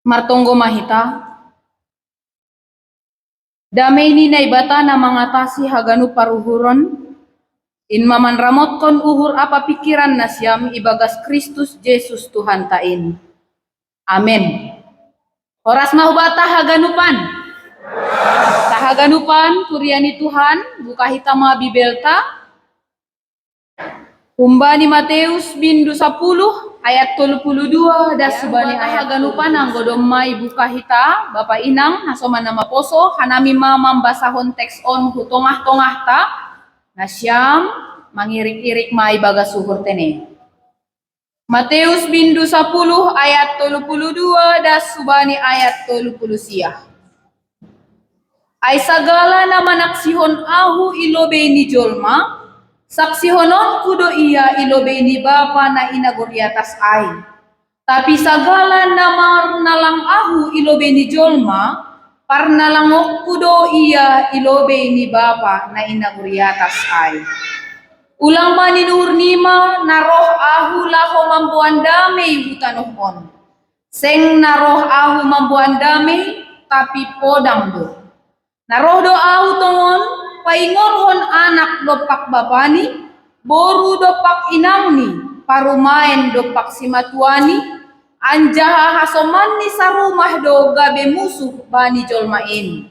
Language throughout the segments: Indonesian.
Martonggo mahita. Damai ni na ibata na mangatasi haganu paruhuron. In maman ramotkon uhur apa pikiran na siyam ibagas Kristus Yesus Tuhan tain. Amen. Horas mahubata haganupan. Tahaganupan kuriani Tuhan buka hitama bibelta. Umbani Matius bindu 10 ayat 32 das subani ayat haganupan anggodomai buka hita Bapak Inang nasoma nama poso hanami mamam basahon teks on hutongah-tongah ta nasyam mangirik-irik mai bagas suhur tene. Matius bindu 10 ayat 32 das subani ayat 30 siah. Ay sagala na manaksihon ahu ilobe ni jolma, saksihonon kudo iya ilobe ni Bapa na inaguri atas ay. Tapi sagala na nalang ahu ilobe ni jolma, parnalangok kudo iya ilobe ni Bapa na inaguri atas ay. Ulang maninur nima naroh ahu laho mambuan damai hutanohon. Seng naroh ahu mambuan damai tapi podang do. Naroh do ahu tongon paingorhon anak dopak bapani, boru dopak inangni, parumain dopak simatuani, anjaha hasomanni sarumah do gabe musuh bani jolmain.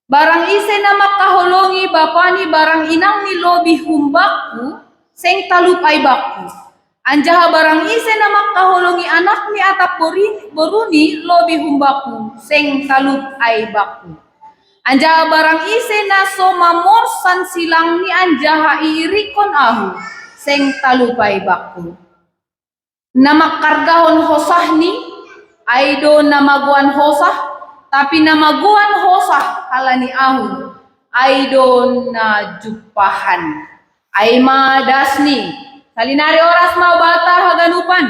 Barang ise nama kaholongi bapani barang inang ni lobi humbaku seng talup ay bakku. Anjaha barang ise nama kaholongi anak ni atap boruni lobi humbaku seng talup ay bakku. Anjaha barang ise na soma morsan silang ni anjaha iirikon ahu seng talup ay bakku. Nama kargahon hosah ni aido namaguan hosah tapi namaguan hosah halani ahu aidon na jupahan aima dasni salinari oras mau bata haganupan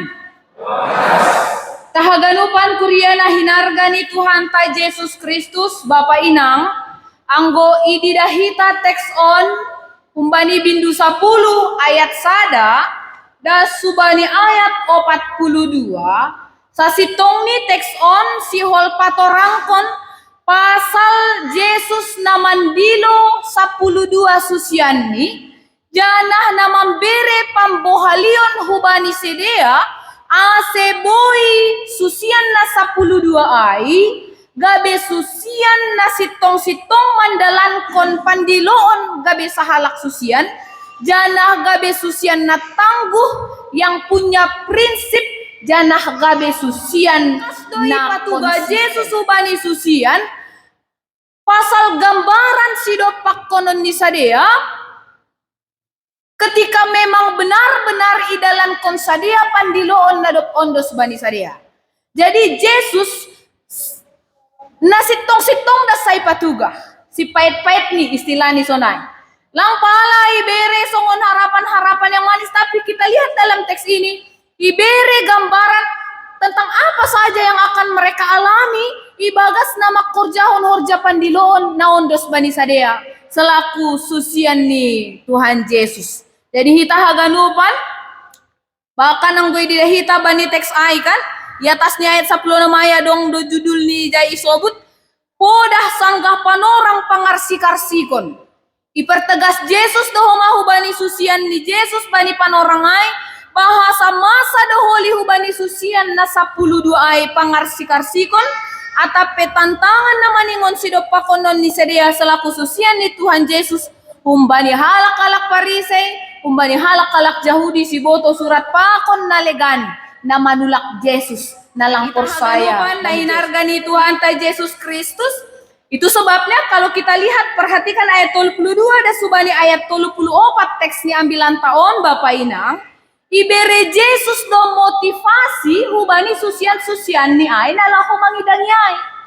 tahaganupan kuriana hinargani Tuhan ta Yesus Kristus Bapa Inang anggo ididahita teks on umbani bindu 10 ayat sada das subani ayat 42 sasitong ni teks on si hol patorangkon pasal Yesus namandilo 12 susian ni janah namambere pambohalion hubani sedea ase boy susian na 12 ai gabe susian na sitong-sitong mandalan kon pandiloon gabe sahalak susian janah gabe susian na tangguh yang punya prinsip janah gabe susian na patuga Yesus ubani susian pasal gambaran sidopak konon ni sadea ketika memang benar-benar idalan kon sadea pandiloon na dop ondos bani sadea. Jadi Yesus na sitong-sitong da say patuga si pait-pait ni istilah ni sonay lang pala ibere songon harapan-harapan yang manis tapi kita lihat dalam teks ini ibere gambaran tentang apa saja yang akan mereka alami ibagas nama korjahon horja pandiloon na ondos bani sadea selaku susian ni Tuhan Yesus. Jadi hita haganupan bahkan ang gue hita bani teks ai kan di atasnya ayat 10 namanya dong do judul ni jai isobut podah sanggah panorang pangarsi-karsikon ipertegas Yesus doho mahu bani susian ni Yesus bani panorangai bahasa masa doholi hubani susian na 12 ai pangarsi-karsikon atape tantangan na maningon sidopakonon ni sedia selaku susian ni Tuhan Yesus umbani halak-halak parisei umbani halak-halak Yahudi si boto surat pakon na legan na manulak Yesus na langkor saya na hinargani Tuhan ta Yesus Kristus. Itu sebabnya kalau kita lihat perhatikan ayat 22 ada subani ayat 34 teks ni ambilan taon Bapak Inang ibere Yesus do motivasi hubani susian-susian ni ay nalahu mangidanyai.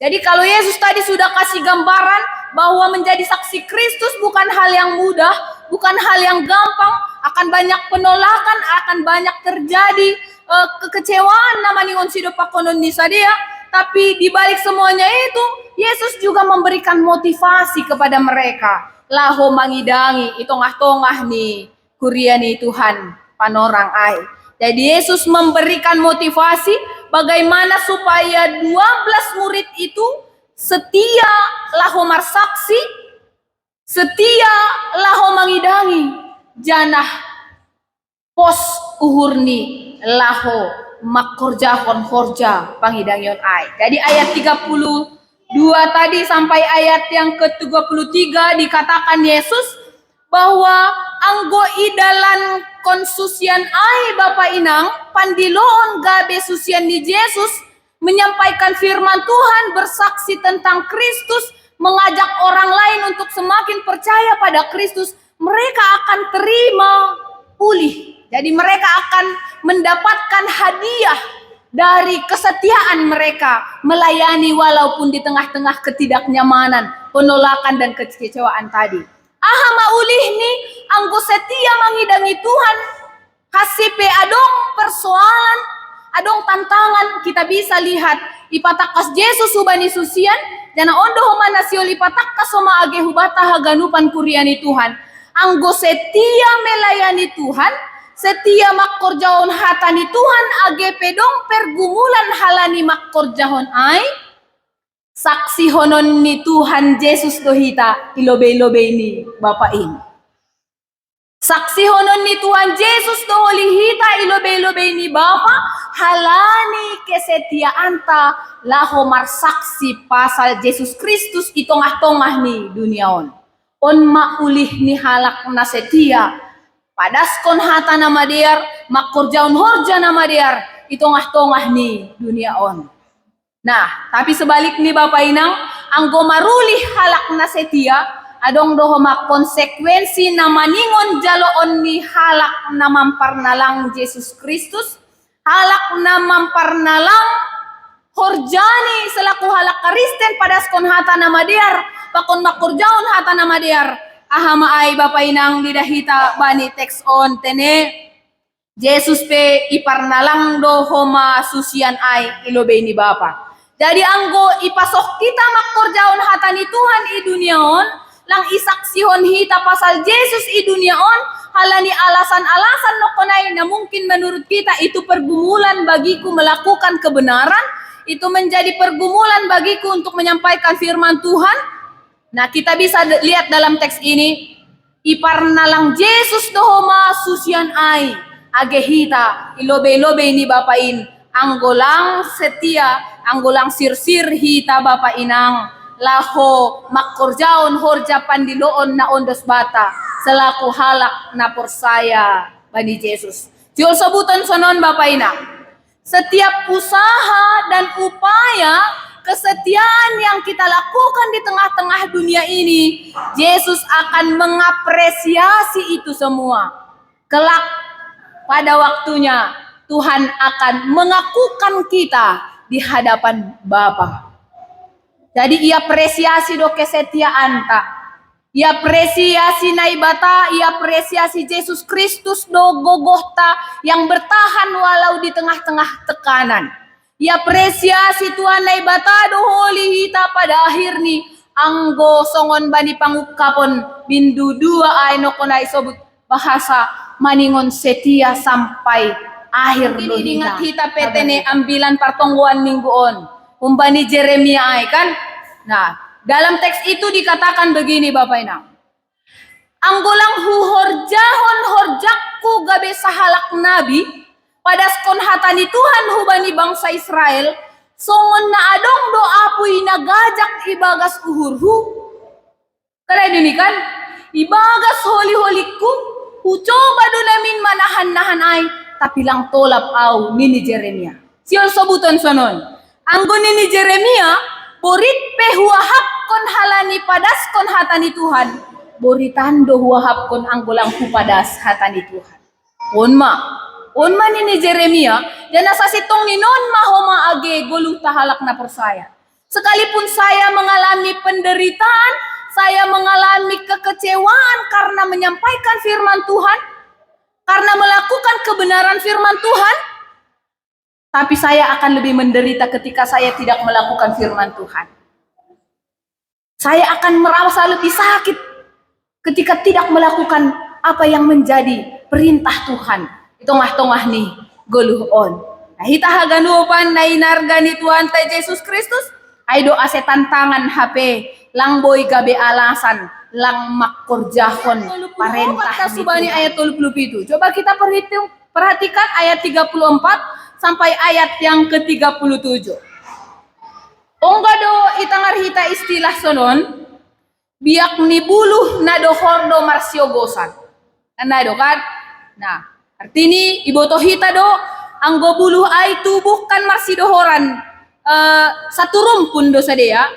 Jadi kalau Yesus tadi sudah kasih gambaran bahwa menjadi saksi Kristus bukan hal yang mudah, bukan hal yang gampang, akan banyak penolakan, akan banyak terjadi kekecewaan namanya sidopakonon ni sadea, tapi di balik semuanya itu Yesus juga memberikan motivasi kepada mereka. Laho mangidangi itongah-tongah nih kuriani Tuhan panorang ai. Jadi Yesus memberikan motivasi bagaimana supaya 12 murid itu setia laho marsaksi, setia laho mangidangi janah pos uhurni laho makorjahon horja pangidangion ai. Jadi ayat 32 tadi sampai ayat yang ke-33 dikatakan Yesus bahwa anggo idalan konsusian ai Bapak Inang pandiloon gabe susian di Yesus menyampaikan firman Tuhan, bersaksi tentang Kristus, mengajak orang lain untuk semakin percaya pada Kristus, mereka akan terima pulih. Jadi mereka akan mendapatkan hadiah dari kesetiaan mereka melayani walaupun di tengah-tengah ketidaknyamanan, penolakan dan kekecewaan tadi. Ahama ulih nih anggo setia mengidangi Tuhan, hasipe adong persoalan, adong tantangan. Kita bisa lihat ipatakas Yesus ubani susian jana ondo homa nasio lipatakas soma age hubata haganupan kuriani Tuhan. Anggo setia melayani Tuhan, setia makkorjahon hatani Tuhan age pedong pergumulan halani makkorjahon ai, saksi honon ni Tuhan Yesus dohita ilobe-lobe ini Bapak ini. Saksi honon ni Tuhan Yesus doholi hita ilobe-lobe ini Bapa halani kesetiaanta laho marsaksi pasal Yesus Kristus itongah-tongah ni duniaon. On maulih ni halak na setia padaskon hata nama diar makkorjaon horja nama diar itongah-tongah ni duniaon. Nah, tapi sebalik nih Bapak Inang, anggo marulih halak na setia, adong doho mak konsekuensi na maningon jaloon ni halak na mamparnalang Yesus Kristus, halak na mamparnalang horjani selaku halak Kristen padaskon hata nama diar, pakon makkorjaon hata nama diar. Ahama ay Bapak Inang didahita bani teks on tene Yesus pe iparnalang doho ma susian ay ilobe ni Bapa. Jadi anggo ipasok kita makkorjaon hatani Tuhan i duniaon, lang isaksihon hita pasal Yesus i duniaon, halani alasan-alasan nokonay na mungkin menurut kita itu pergumulan bagiku melakukan kebenaran, itu menjadi pergumulan bagiku untuk menyampaikan firman Tuhan. Nah, kita bisa lihat dalam teks ini, iparnalang Yesus dohoma susian ai, age hita ilobe-lobe ni Bapain, anggolang setia, anggolang sirsir hita Bapak Inang, laho makkorjaon horja pandiloon na ondos bata, selaku halak na persaya bani Yesus. Tiol sebutan sonon Bapak Inang, setiap usaha dan upaya kesetiaan yang kita lakukan di tengah-tengah dunia ini, Yesus akan mengapresiasi itu semua. Kelak pada waktunya Tuhan akan mengakukan kita di hadapan Bapa. Jadi ia apresiasi do kesetiaan tak. Ia apresiasi naibata, ia apresiasi Yesus Kristus do gogohta yang bertahan walau di tengah-tengah tekanan. Ia apresiasi Tuhan naibata do holi hita pada akhir ni anggo songon bani pangukapon bindu dua ay no konay sobut bahasa maningon setia sampai akhir lo ingat hita petene ambilan partongguan mingguon umbani Jeremia ay kan. Nah, dalam teks itu dikatakan begini Bapak Inang, anggolang horjahon horjakku gabe sahalak nabi pada skon hatani Tuhan hubani bangsa Israel songon na adong do apui nagajak ibagas uhurhu. Karena demikian ibagas holi-holiku ucoba do namin manahan-nahan ay tapi lang tolap au nini Jeremia. Siyon sobuton sonon. Anggo nini Jeremia borit pe huahap kon halani padaskon hatani Tuhan. Boritando huahap kon anggolang hupadas hatani Tuhan. Onma nini Jeremia dan asasitong ninon mahoma age goluh tahalak na persaya. Sekalipun saya mengalami penderitaan, saya mengalami kekecewaan karena menyampaikan firman Tuhan, karena melakukan kebenaran firman Tuhan, tapi saya akan lebih menderita ketika saya tidak melakukan firman Tuhan. Saya akan merasa lebih sakit ketika tidak melakukan apa yang menjadi perintah Tuhan. Tongah-tongah nih goluh on. Nah, hita haganupan na inargani Tuhan ta Yesus Kristus, ay do ase tantangan HP, lang boy gabe alasan, lang makkorjahon parentah subani ayat 37. Coba kita perhatikan ayat 34 sampai ayat yang ke-37. Onggado itangar hita istilah sonon, biak ni buluh na dohordo marsiogosan. Nado kan? Nah, artini iboto hita do anggo buluh ay tubuh kan marsidohoran satu rumpun dosa dia.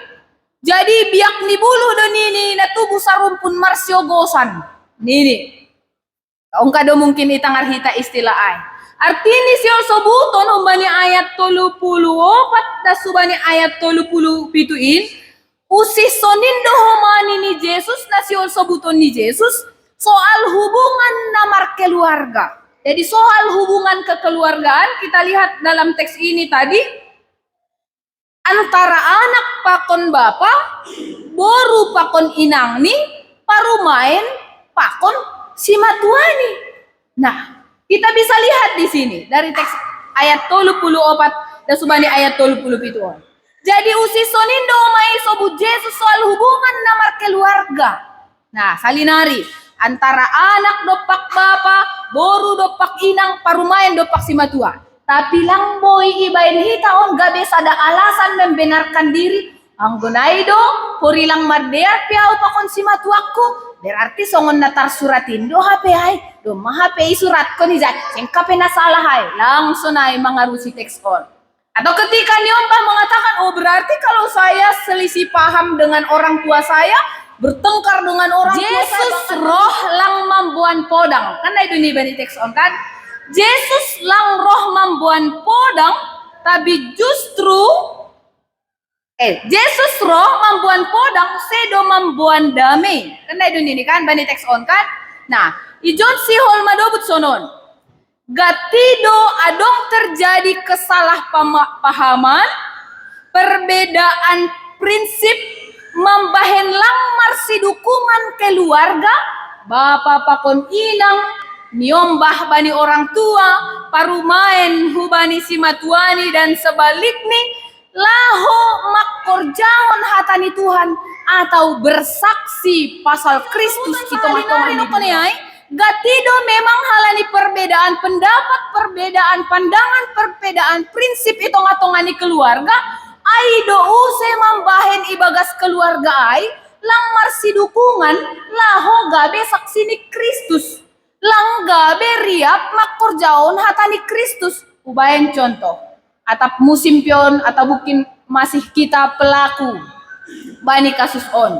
Jadi biak ni buluh do nini na tubuh sarumpun marsiogosan. Nini. Ongkado mungkin itangar hita istilah ay. Artini siyo sobuton umbani ayat 34 da subani ayat 37 usis sonindo homani ni Jesus na siyo sobuton ni Jesus soal hubungan namar keluarga. Jadi soal hubungan kekeluargaan kita lihat dalam teks ini tadi antara anak pakon bapa boru pakon inang ni parumain pakon si matuani. Nah, kita bisa lihat di sini dari teks ayat 34 dan subani ayat 37. Jadi usis sonindo mai sobut Jesus soal hubungan namar keluarga. Nah, salinari antara anak dopak bapa, boru dopak inang, parumain dopak si matua. Tapi lang boy ibain hita on gabe sada alasan membenarkan diri. Anggonaido, purilang mardear piau pakon si matuaku. Berarti songon natar suratin do HP ay, do mahape surat ko ni Zat. Sengkape na salah ay, langsung ay mangarusi teks on. Atau ketika niompah mengatakan, oh berarti kalau saya selisih paham dengan orang tua saya, bertengkar dengan orang tua saya. Yesus roh lang mambuan podang. Kan itu nih bani teks on kan? Yesus lang roh mambuan podang, tapi justru Yesus roh mambuan podang, sedo mambuan damai. Kan itu nih kan bani teks on kan? Nah, ijon si hol madobut sonon. Gatido adong terjadi kesalahpahaman, perbedaan prinsip, membahen langmar si dukungan keluarga, bapak pakon inang, niombah bani orang tua, parumain hubani si matuani dan sebaliknya, laho makkorjaon hatani Tuhan atau bersaksi pasal Kristus kita matongan gatido memang halani perbedaan pendapat, perbedaan pandangan, perbedaan prinsip itu ngatongani keluarga. Aido use mambahen ibagas keluarga ai lang marsi dukungan laho gabe saksini Kristus. Lang gabe riap makkorjaon hatani Kristus. Ubayan contoh. Atap musim pion atau bukin masih kita pelaku. Bani kasus on.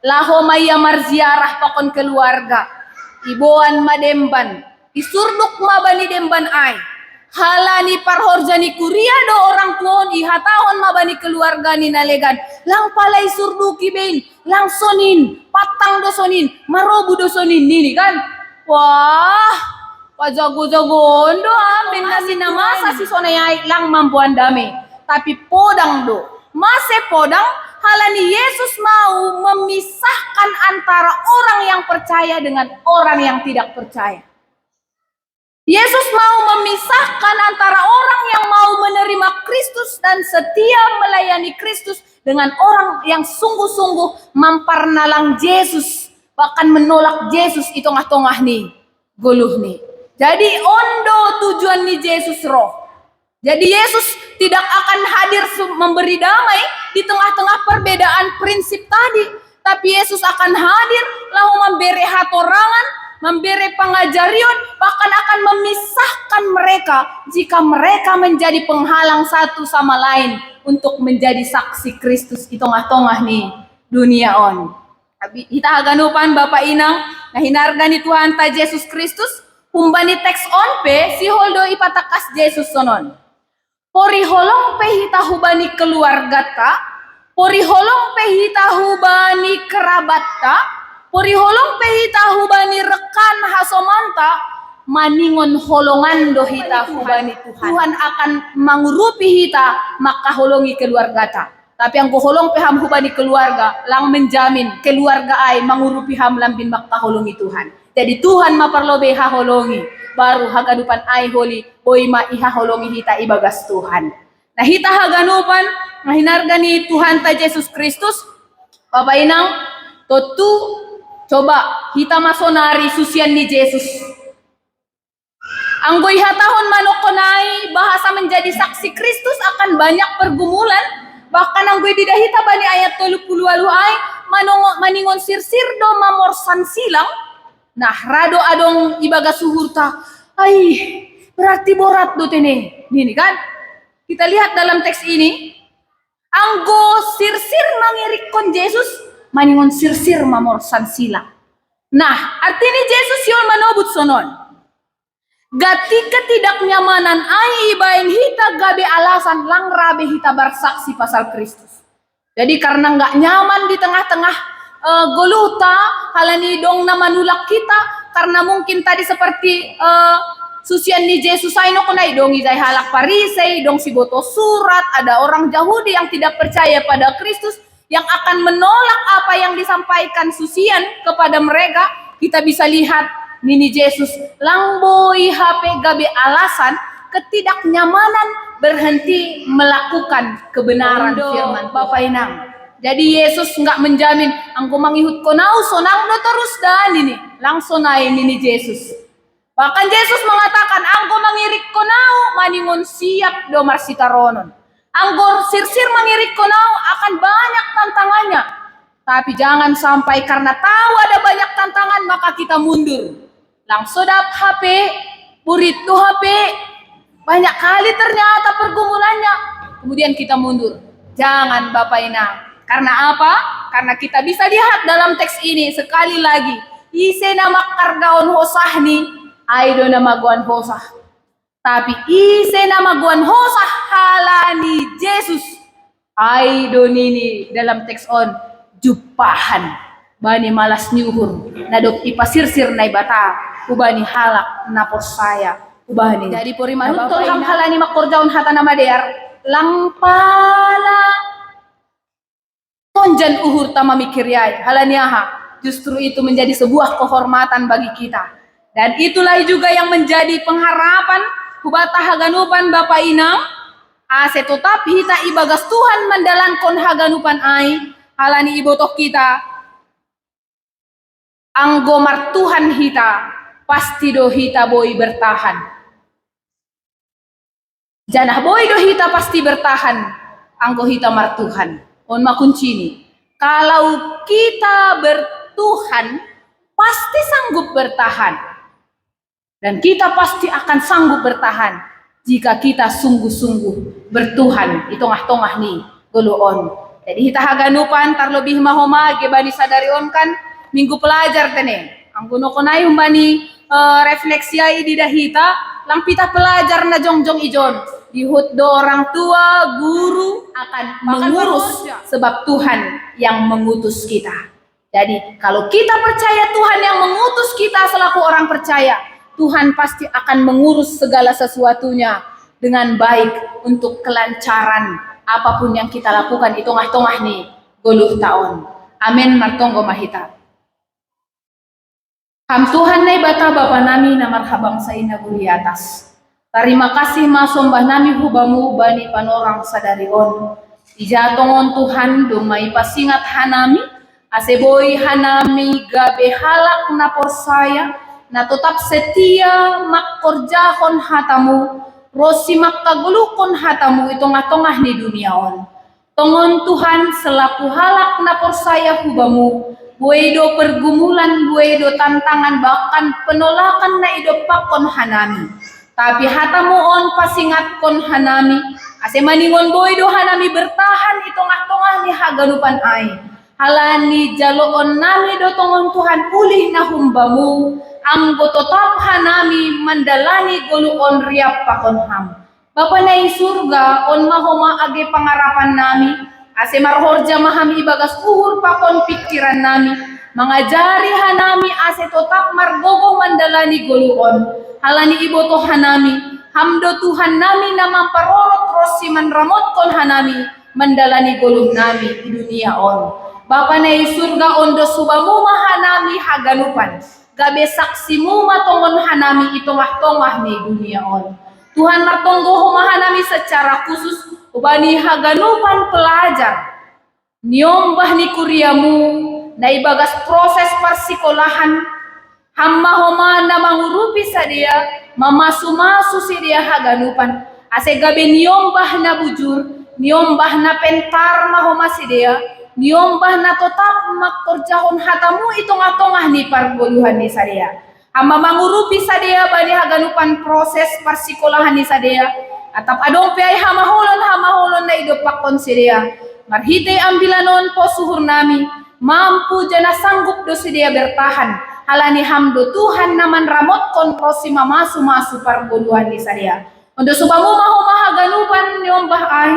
Laho maya marziarah pakon keluarga. Iboan mademban, isurduk mabani demban ay. Halani parhorjani kuria do orang tuon ihatahon mabani keluarga ni nalegan. Lang palay surduki bein, lang sonin, patang do sonin, marobu do sonin nini kan. Wah, pajago-jagoon do amin na sinamasa si sonayay lang mampuan dami. Tapi podang do, mase podang halani Yesus mau memisahkan antara orang yang percaya dengan orang yang tidak percaya. Yesus mau memisahkan antara orang yang mau menerima Kristus dan setia melayani Kristus dengan orang yang sungguh-sungguh mempernalang Yesus, bahkan menolak Yesus itu tengah-tengah nih, guluh nih. Jadi ondo tujuan nih Yesus roh. Jadi Yesus tidak akan hadir memberi damai di tengah-tengah perbedaan prinsip tadi. Tapi Yesus akan hadir lalu memberi hatorangan, memberi pengajarion, bahkan akan memisahkan mereka jika mereka menjadi penghalang satu sama lain untuk menjadi saksi Kristus di tengah-tengah nih dunia on. Tapi kita aganupan Bapak Inang, nah hinargani Tuhan ta Yesus Kristus, humbani teks on pe si holdo ipatakas Yesus sonon. Pori holong pehita hubani keluarga ta, pori holong pehita hubani kerabat ta, pori holong pehita hubani rekan hasomanta, maningon holongan do hita hubani Tuhan. Tuhan akan mengurupi hita maka holongi keluarga ta. Tapi ang holong peham hubani keluarga, lang menjamin keluarga ay mengurupi ham lambin maka holongi Tuhan. Jadi Tuhan maperlobe haholongi. Baru haganupan ay holi. Boy ma ihaholongi hita ibagas Tuhan. Nah hita haganupan. Mahinarga ni Tuhan ta Yesus Kristus. Bapak Inang. Totu coba hita masonari susian ni Yesus. Anggoy hatahon manokonai bahasa menjadi saksi Kristus akan banyak pergumulan. Bahkan anggoy didahita bani ayat 30 ay maningon sirsir do mamorsan silang. Nah rado adong ibaga suhurta. Ay berarti borat do tene. Ini kan kita lihat dalam teks ini. Anggo sirsir mangirikon Yesus maningon sirsir mamorsan silang. Nah artinya Yesus yon manobut sonon. Gati ketidaknyamanan ai ibain hita gabe alasan lang rabe hita bersaksi pasal Kristus. Jadi karena nggak nyaman di tengah-tengah goluta halani dong na manulak kita karena mungkin tadi seperti susian ni Yesus aino kunai dong izai halak parisei dong si boto surat ada orang Yahudi yang tidak percaya pada Kristus yang akan menolak apa yang disampaikan susian kepada mereka. Kita bisa lihat Nini Yesus langboi HP gabe alasan ketidaknyamanan berhenti melakukan kebenaran firman Bapak Inang. Jadi Yesus nggak menjamin angko mangihut konau sonang do terus dan ini langsung naik Nini Yesus. Bahkan Yesus mengatakan angko mangirik konau maningon siap do marsitaronon. Angko sirsir mangirik konau akan banyak tantangannya. Tapi jangan sampai karena tahu ada banyak tantangan maka kita mundur. Langsung dap HP, burit tuh HP, banyak kali ternyata pergumulannya. Kemudian kita mundur. Jangan Bapak Inang. Karena apa? Karena kita bisa lihat dalam teks ini sekali lagi. Ise nama kargaon hosah ni, aido nama guan hosah. Tapi ise nama guan hosah halani Yesus. Aido nini dalam teks on jupahan. Bani malas nyuhur. Nadok ipasirsir nai bata. Ubani halak napor saya ubani jadi puri manutol ham halani makorjaun hata nama dear langpala konjan uhur tama mikiryai halani aha justru itu menjadi sebuah kehormatan bagi kita dan itulah juga yang menjadi pengharapan hubata haganupan Bapak Inang ase tetap hita ibagas Tuhan mandalankon haganupan ai halani ibotoh kita anggomar Tuhan hita pasti do hita boy bertahan. Janah boy do hita pasti bertahan. Anggo hita mar Tuhan. On makuncini. Kalau kita bertuhan, pasti sanggup bertahan. Dan kita pasti akan sanggup bertahan. Jika kita sungguh-sungguh bertuhan. Itongah-tongah nih. Guluon. Jadi hita haganupan tarlebih mahoma. Gebani sadarion kan. Minggu pelajar tene. Anggo no konay humbani. Refleksi ai di dahita lang pita pelajar na jongjong ijon dihut do orang tua guru akan mengurus sebab Tuhan yang mengutus kita. Jadi kalau kita percaya Tuhan yang mengutus kita selaku orang percaya, Tuhan pasti akan mengurus segala sesuatunya dengan baik untuk kelancaran apapun yang kita lakukan itu tongah nih goluh tahun. Amin martonggo mahita. Ham Tuhan nai bata bapa nami na marhabang sa ina guli atas. Terima kasih masombah nami hubamu bani panorang sadarion. Ijatongon Tuhan dumai pasingat hanami. Aseboy hanami gabe halak na porsaya. Na tetap setia makkorjahon hatamu. Rosi makkagulukon hatamu itong-atongah ni duniaon. Tongon Tuhan selaku halak na porsaya hubamu. Buedo pergumulan, buedo tantangan, bahkan penolakan na idopakon hanami. Tapi hatamu on pasingat kon hanami. Ase maningon buedo hanami bertahan itong-atongah ni haganupan ay. Halani jaloon nami do tongon Tuhan ulih na humbamu. Anggo totap hanami mandalani guluon riap pakon ham. Bapa na surga on mahoma age pangarapan nami. Ase marhorja mahami ibagas uhur pakon pikiran nami. Mangajari hanami ase tetap margogo mandalani goluon. Halani iboto hanami. Hamdo Tuhan nami na mamparorot rosi manramot kon hanami. Mandalani goluh nami di dunia on. Bapa na surga on do subamu mahanami haganupan. gabe saksimu matongon hanami itongah-tongah ni dunia on. Tuhan martonggo homa hanami secara khusus ubani haganupan pelajar. Niombah ni kuriamu na ibagas proses persikolahan hamma homa na mangurupi sadia mamasu-masu sidia haganupan ase gabe niombah na bujur niombah na pentar mahoma sidia niombah na tetap makorjahon hatamu itong-atongah ni pargoluhan ni sadia hamma mangurupi sadia bani haganupan proses persikolahan ni sadia atap adong piay hamaholon na idopakon sidia marhitay ambilanon po suhur nami mampu jana sanggup do sidia bertahan halani hamdo Tuhan naman ramot kon prosima masu pargoluhan ni sadia. Ondo subamu mahoma ganupan nyombah ay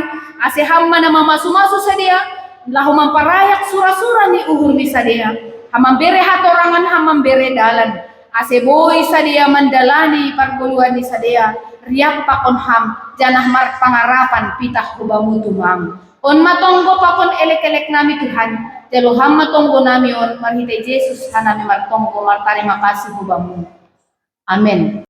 ase hamma na masu sadia lahu mamparayak sura-sura ni uhur ni sadia. Hamam bere hatorangan hamam bere dalan. Ase boy sadia mandalani pargoluhan ni sadia. Riak pakon ham janah mar pangarapan pitah ubamu tumam. On matonggo pakon elek-elek nami Tuhan. Jalo hamma tonggo nami on marhitay Jesus hanami martonggo martarima kasih hubamu. Amen.